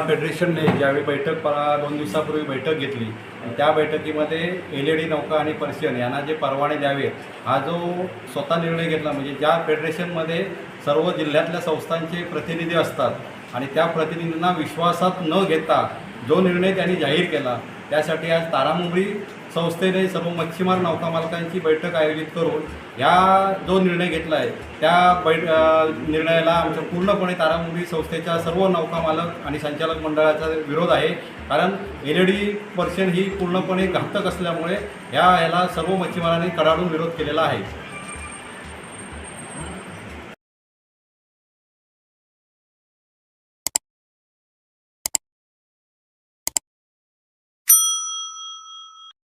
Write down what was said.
फेडरेशनने ज्यावेळी बैठक 2 दिवसापूर्वी बैठक घेतली, त्या बैठकीमध्ये LED नौका आणि पर्शियन यांना जे परवाने द्यावे हा जो स्वतः निर्णय घेतला, म्हणजे ज्या फेडरेशनमध्ये सर्व जिल्ह्यातल्या संस्थांचे प्रतिनिधी असतात आणि त्या प्रतिनिधींना विश्वासात न घेता जो निर्णय त्यांनी जाहीर केला, त्यासाठी आज तारामुंबरी संस्थेने सर्व मच्छीमार नौका मालकांची बैठक आयोजित करून या जो निर्णय घेतला आहे त्या निर्णयाला आमच्या पूर्णपणे तारामुंबरी संस्थेच्या सर्व नौका मालक आणि संचालक मंडळाचा विरोध आहे। कारण LED पर्शियन ही पूर्णपणे घातक असल्यामुळे ह्याला सर्व मच्छीमारांनी कडाडून विरोध केलेला आहे।